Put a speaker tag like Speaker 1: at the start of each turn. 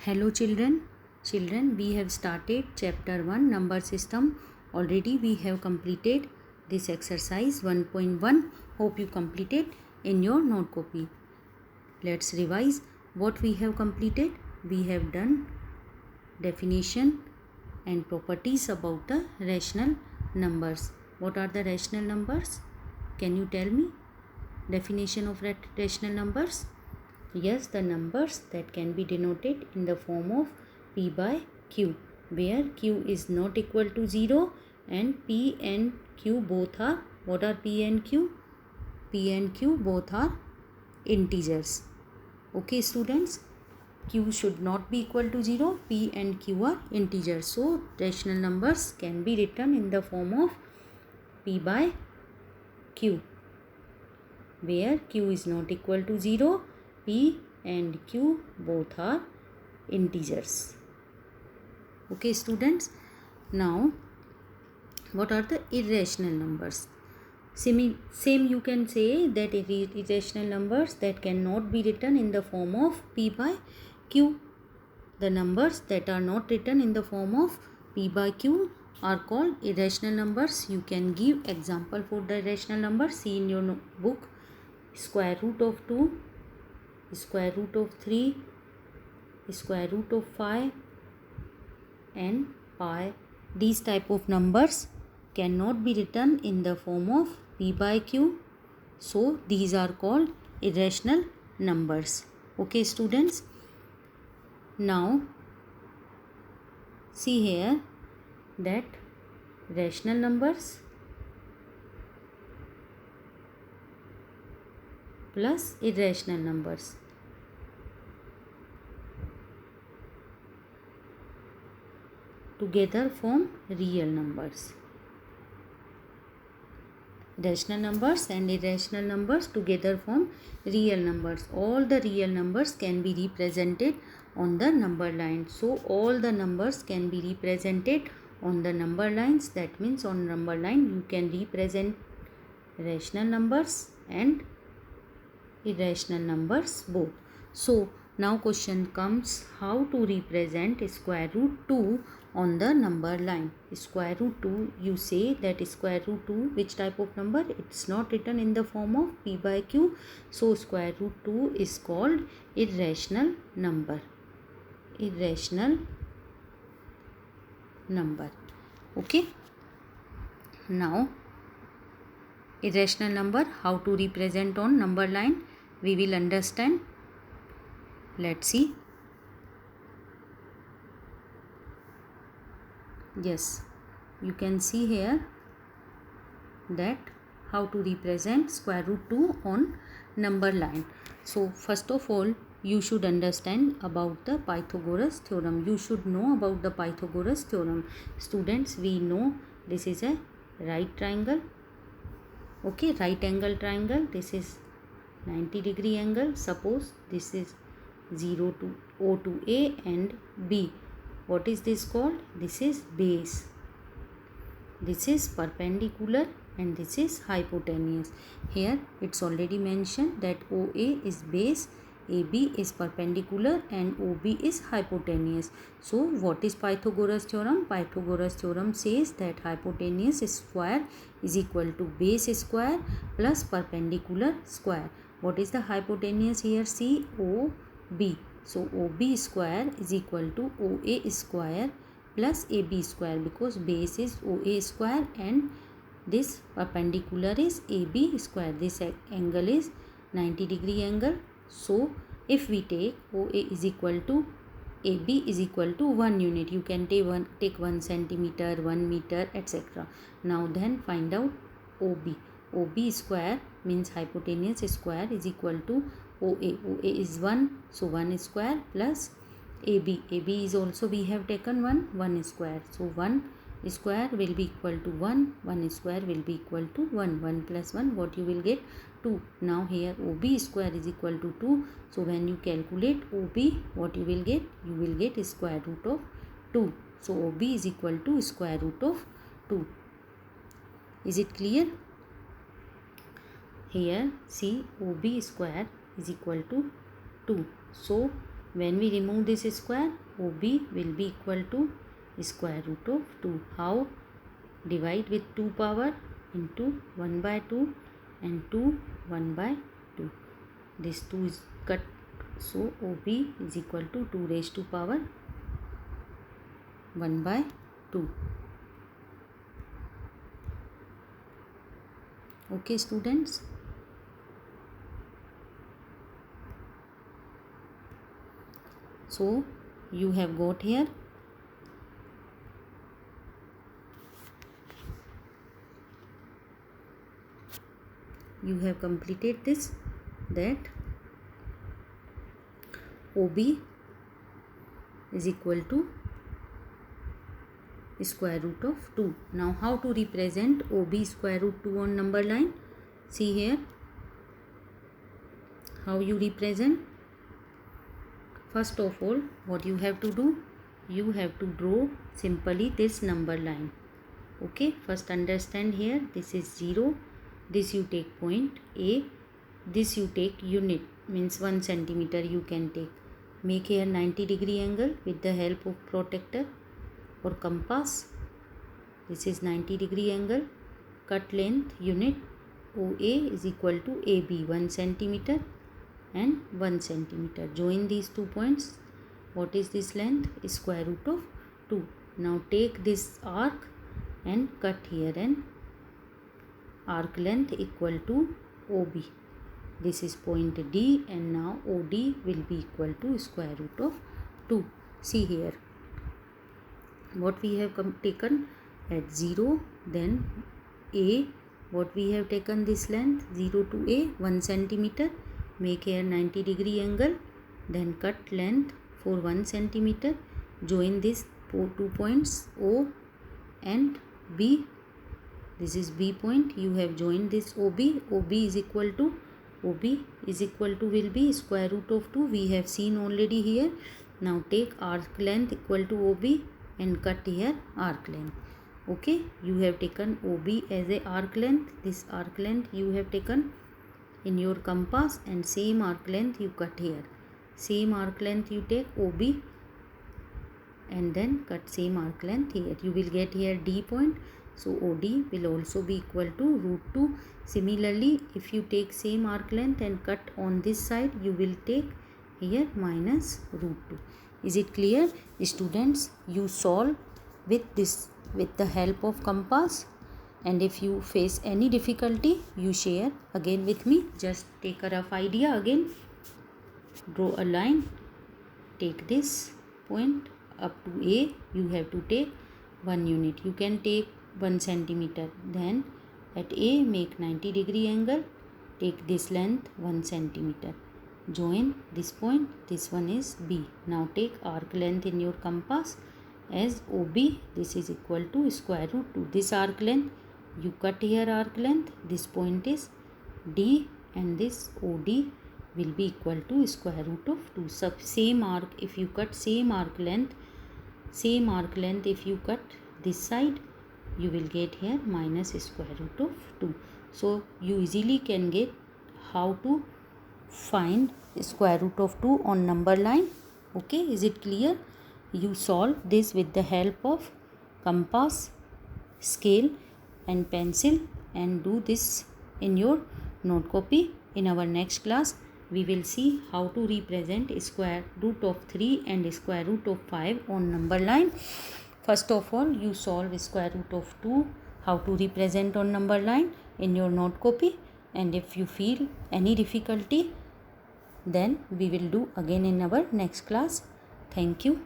Speaker 1: Hello children. Children, we have started chapter 1 number system. Already we have completed this exercise 1.1. Hope you completed in your note copy. Let's revise what we have completed. We have done definition and properties about the rational numbers. What are the rational numbers? Can you tell me? Definition of rational numbers? Yes, the numbers that can be denoted in the form of p by q, where q is not equal to 0 and p and q both are, what are p and q? P and q both are integers. Okay students, q should not be equal to 0, p and q are integers. So rational numbers can be written in the form of p by q, where q is not equal to 0, p and q both are integers. Okay students, now what are the irrational numbers? Same you can say that irrational numbers that cannot be written in the form of p by q. The numbers that are not written in the form of p by q are called irrational numbers. You can give example for the irrational numbers. See in your book. Square root of 2, square root of 3, square root of 5 and pi. These type of numbers cannot be written in the form of p by q. So these are called irrational numbers. Okay students. Now see here that rational numbers plus irrational numbers together form real numbers. Rational numbers and irrational numbers together form real numbers. All the real numbers can be represented on the number line. So all the numbers can be represented on the number lines. That means on number line you can represent rational numbers and irrational numbers both. So now question comes, how to represent square root 2 on the number line. Square root 2, you say that square root 2, which type of number? It's not written in the form of p by q. So square root 2 is called irrational number. Irrational number. Okay. Now irrational number, how to represent on number line, we will understand. Let's see. Yes, you can see here that how to represent square root 2 on number line. So first of all, you should understand about the Pythagoras theorem. You should know about the Pythagoras theorem. Students, we know this is a right triangle. Okay, right angle triangle. This is 90-degree angle. Suppose this is 0 to O to A and B. What is this called? This is base. This is perpendicular and this is hypotenuse. Here it's already mentioned that OA is base, AB is perpendicular and OB is hypotenuse. So what is Pythagoras theorem? Pythagoras theorem says that hypotenuse square is equal to base square plus perpendicular square. What is the hypotenuse here? See, OB. So OB square is equal to OA square plus AB square, because base is OA square and this perpendicular is AB square. This angle is 90-degree angle. So if we take OA is equal to AB is equal to 1 unit, you can take 1 centimeter, 1 meter, etc. Now then find out OB. OB square means hypotenuse square is equal to OA. OA is 1, so 1 square plus AB. AB is also we have taken 1 square. So 1 square will be equal to 1. 1 square will be equal to 1. 1 plus 1, what you will get? 2. Now here OB square is equal to 2. So when you calculate OB, what you will get? You will get square root of 2. So OB is equal to square root of 2. Is it clear? Here see, OB square is equal to 2. So when we remove this square, OB will be equal to square root of 2. How? Divide with 2 power into 1 by 2 and 2 1 by 2. This 2 is cut, so OB is equal to 2 raised to power 1 by 2. Okay students. So you have got here you have completed this, that OB is equal to square root of 2. Now how to represent OB square root 2 on number line? See here how you represent. First of all, what you have to do, you have to draw simply this number line. Okay, first understand here, this is 0, this you take point A, this you take unit, means 1 centimeter you can take. Make here 90-degree angle with the help of protractor or compass. This is 90-degree angle. Cut length unit OA is equal to AB, 1 centimeter and 1 centimeter. Join these 2 points. What is this length? Square root of 2. Now take this arc and cut here an arc length equal to OB. This is point D, and now OD will be equal to square root of 2. See here what we have taken at 0, then A, what we have taken this length 0 to A, 1 centimeter. Make here 90-degree angle, then cut length for 1 centimeter. Join these 2 points O and B. This is B point. You have joined this OB. OB is equal to will be square root of 2. We have seen already here. Now take arc length equal to OB and cut here arc length. Okay, you have taken OB as a arc length. This arc length you have taken in your compass, and same arc length you cut here. Same arc length you take OB and then cut same arc length here. You will get here D point. So OD will also be equal to root 2. Similarly, if you take same arc length and cut on this side, you will take here minus root 2. Is it clear? Students, you solve with this with the help of compass, and if you face any difficulty, you share again with me. Just take a rough idea again. Draw a line. Take this point up to A. You have to take 1 unit. You can take 1 centimeter. Then at A, make 90-degree angle. Take this length 1 centimeter. Join this point. This one is B. Now take arc length in your compass as OB. This is equal to square root 2. This arc length, you cut here arc length. This point is D, and this OD will be equal to square root of 2. Same arc, if you cut same arc length if you cut this side, you will get here minus square root of 2. So you easily can get how to find square root of 2 on number line. Okay, is it clear? You solve this with the help of compass, scale and pencil, and do this in your note copy. In our next class, we will see how to represent square root of 3 and square root of 5 on number line. First of all, you solve square root of 2, how to represent on number line in your note copy, and if you feel any difficulty, then we will do again in our next class. Thank you.